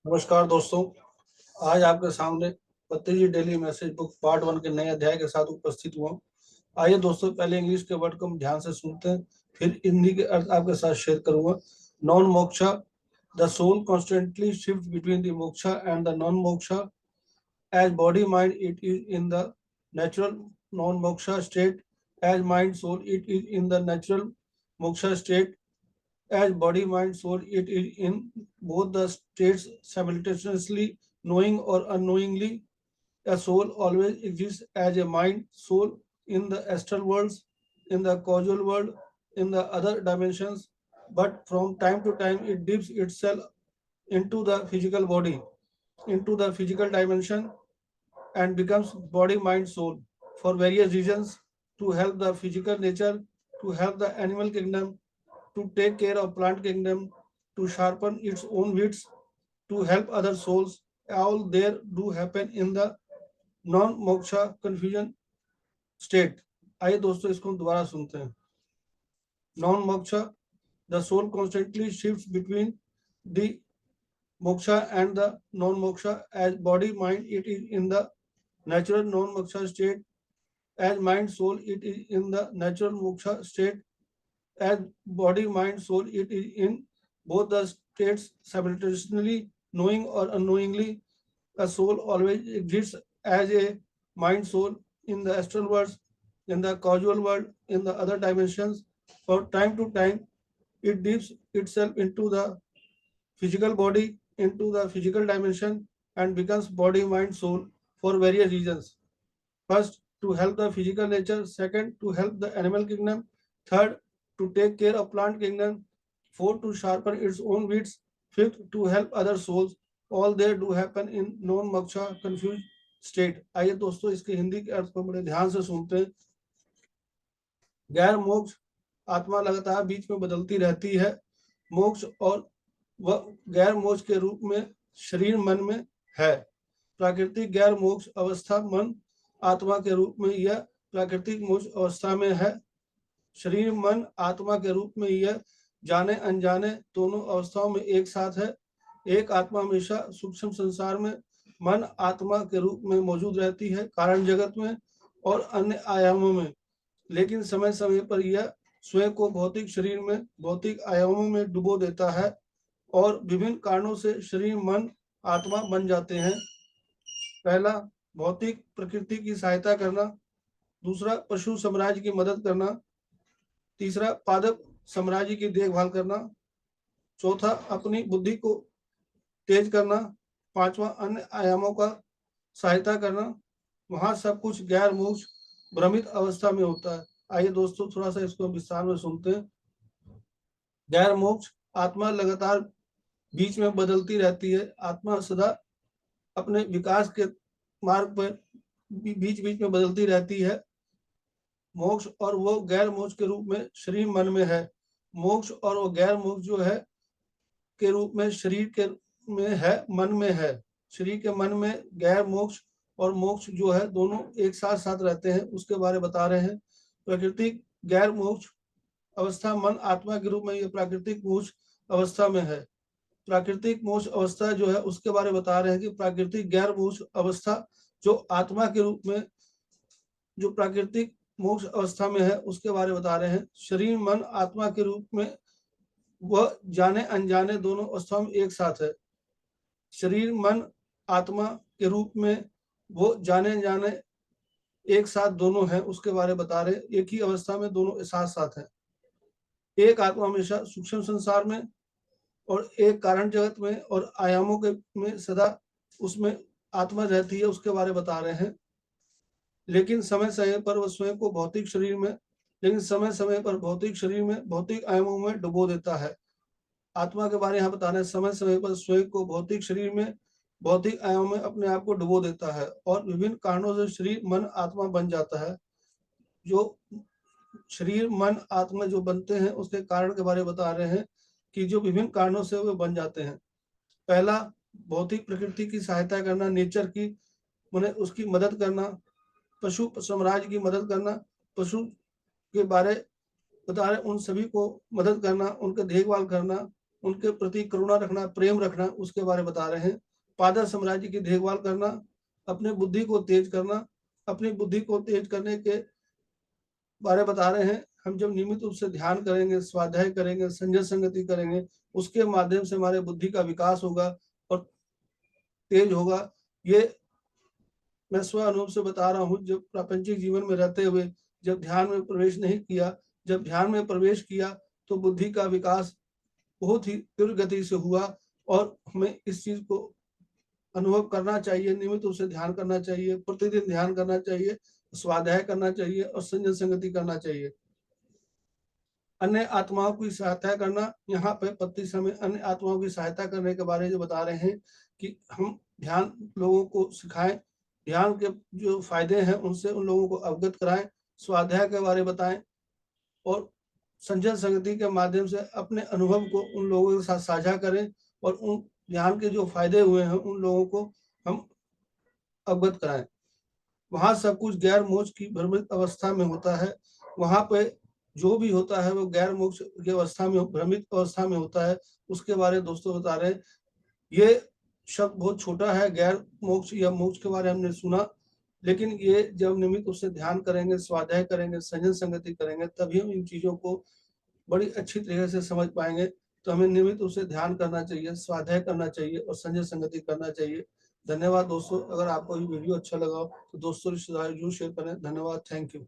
नमस्कार दोस्तों। आज आपके सामने Patanjali daily message book part 1 के नए अध्याय के साथ उपस्थित हुआ। आइए दोस्तों, पहले इंग्लिश के वर्ड को हम ध्यान से सुनते हैं, फिर हिंदी के अर्थ आपके साथ शेयर करूंगा। Non moksha, the soul constantly shift between the moksha and the non moksha as body mind it is in the natural non moksha state, as mind soul it is in the natural moksha state, as body mind soul it is in both the states simultaneously, knowing or unknowingly. A soul always exists as a mind soul in the astral worlds, in the causal world, in the other dimensions, but from time to time it dips itself into the physical body, into the physical dimension, and becomes body, mind, soul for various reasons: to help the physical nature, to help the animal kingdom, to take care of plant kingdom, to sharpen its own wits, to help other souls. All there do happen in the non moksha confusion state. आइए दोस्तों, इसको हम दोबारा सुनते हैं। Non moksha, the soul constantly shift between the moksha and the non-moksha, as body mind it is in the natural non-moksha state, as mind soul it is in the natural moksha state, as body mind soul it is in both the states simultaneously, knowing or unknowingly. A soul always exists as a mind soul in the astral world, in the causal world, in the other dimensions. For time to time it dips itself into the physical body, into the physical dimension, and becomes body, mind, soul for various reasons. First, to help the physical nature. Second, to help the animal kingdom. Third, to take care of plant kingdom. Fourth, to sharpen its own wits. Fifth, to help other souls. All there do happen in non moksha confused state. आइए दोस्तों, इसके हिंदी के अर्थ को बड़े ध्यान से सुनते हैं। गैर मोक्ष, आत्मा लगातार बीच में बदलती रहती है। मोक्ष और वह गैर मोक्ष के रूप में शरीर मन में है। प्राकृतिक गैर मोक्ष अवस्था मन आत्मा के रूप में यह प्राकृतिक मोक्ष अवस्था में है। शरीर मन आत्मा के रूप में यह जाने अनजाने दोनों अवस्थाओं में एक साथ है। एक आत्मा हमेशा सूक्ष्म संसार में मन आत्मा के रूप में मौजूद रहती है, कारण जगत में और अन्य आयामों में, लेकिन समय समय पर यह स्वयं को भौतिक शरीर में भौतिक आयामों में डुबो देता है और विभिन्न कारणों से शरीर मन आत्मा बन जाते हैं। पहला, भौतिक प्रकृति की सहायता करना। दूसरा, पशु साम्राज्य की मदद करना। तीसरा, पादप साम्राज्य की देखभाल करना। चौथा, अपनी बुद्धि को तेज करना। पांचवा, अन्य आयामों का सहायता करना। वहां सब कुछ गैर मोक्ष भ्रमित अवस्था में होता है। आइए दोस्तों, थोड़ा सा इसको विस्तार में सुनते हैं। गैर मोक्ष, आत्मा लगातार बीच में बदलती रहती है। आत्मा सदा अपने विकास के मार्ग पर बीच बीच में बदलती रहती है। मोक्ष और वो गैर मोक्ष के रूप में शरीर मन में है। मोक्ष और वो गैर मोक्ष जो है के रूप में शरीर के में है, मन में है। शरीर के मन में गैर मोक्ष और मोक्ष जो है दोनों एक साथ साथ रहते हैं, उसके बारे बता रहे हैं। प्राकृतिक गैर मोक्ष अवस्था मन आत्मा के रूप में ये प्राकृतिक मोक्ष अवस्था में है। प्राकृतिक मोक्ष अवस्था जो है उसके बारे में बता रहे हैं कि प्राकृतिक गैर मोक्ष अवस्था जो आत्मा के रूप में जो प्राकृतिक मोक्ष अवस्था में है उसके बारे में बता रहे हैं। शरीर मन आत्मा के रूप में वह जाने अनजाने दोनों अवस्थाओं में एक साथ है। शरीर मन आत्मा के रूप में वो जाने अनजाने एक साथ दोनों हैं, उसके बारे में बता रहे। एक ही अवस्था में दोनों साथ साथ है। एक आत्मा हमेशा सूक्ष्म संसार में और एक कारण जगत में और आयामों के में सदा उसमें आत्मा रहती है, उसके बारे में बता रहे हैं। लेकिन समय समय पर वह स्वयं को भौतिक शरीर में लेकिन समय समय पर भौतिक शरीर में भौतिक आयामों में डुबो देता है। आत्मा के बारे में यहाँ बता रहे हैं, समय समय पर स्वयं को भौतिक शरीर में भौतिक आयामों में अपने आप को डुबो देता है और विभिन्न कारणों से शरीर मन आत्मा बन जाता है। जो शरीर मन आत्मा जो बनते हैं उसके कारण के बारे में बता रहे हैं कि जो विभिन्न कारणों से वे बन जाते हैं। पहला, भौतिक प्रकृति की सहायता करना, नेचर की माने उसकी मदद करना। पशु साम्राज्य की मदद करना, पशु के बारे बता रहे उन सभी को मदद करना, उनका देखभाल करना। उनके प्रति करुणा रखना, प्रेम रखना, उसके बारे में बता रहे हैं। पादर साम्राज्य की देखभाल करना, अपने बुद्धि को तेज करना, अपनी बुद्धि को तेज करने के बारे बता रहे हैं। हम जब नियमित रूप से ध्यान करेंगे, स्वाध्याय करेंगे, संजय संगति करेंगे, उसके माध्यम से हमारे बुद्धि का विकास होगा और तेज होगा। ये मैं स्व अनुभव से बता रहा हूँ। जब प्रापंचिक जीवन में रहते हुए जब ध्यान में प्रवेश नहीं किया, जब ध्यान में प्रवेश किया तो बुद्धि का विकास बहुत ही तीव्र गति से हुआ। और हमें इस चीज को अनुभव करना चाहिए, नियमित रूप से ध्यान करना चाहिए, प्रतिदिन ध्यान करना चाहिए, स्वाध्याय करना चाहिए और संजय संगति करना चाहिए। अन्य आत्माओं की सहायता करना, यहाँ पे 35 में अन्य आत्माओं की सहायता करने के बारे में जो बता रहे हैं कि हम ध्यान लोगों को सिखाएं, ध्यान के जो फायदे हैं उनसे उन लोगों को अवगत कराएं, स्वाध्याय के बारे में बताएं और संजय संगति के माध्यम से अपने अनुभव को उन लोगों के साथ साझा करें और उन ध्यान के जो फायदे हुए हैं उन लोगों को हम अवगत कराएं। वहां सब कुछ गैर मोक्ष की भ्रमित अवस्था में होता है। वहां पे जो भी होता है वो गैर मोक्ष की अवस्था में, भ्रमित अवस्था में होता है। उसके बारे में दोस्तों बता रहे हैं। ये शब्द बहुत छोटा है, गैर मोक्ष या मोक्ष के बारे में हमने सुना, लेकिन ये जब नियमित उससे ध्यान करेंगे, स्वाध्याय करेंगे, संजय संगति करेंगे, तभी हम इन चीजों को बड़ी अच्छी तरीके से समझ पाएंगे। तो हमें नियमित उससे ध्यान करना चाहिए, स्वाध्याय करना चाहिए और संजय संगति करना चाहिए। धन्यवाद दोस्तों। अगर आपको ये वीडियो अच्छा लगा हो तो दोस्तों रिश्तेदार जरूर शेयर करें। धन्यवाद, थैंक यू।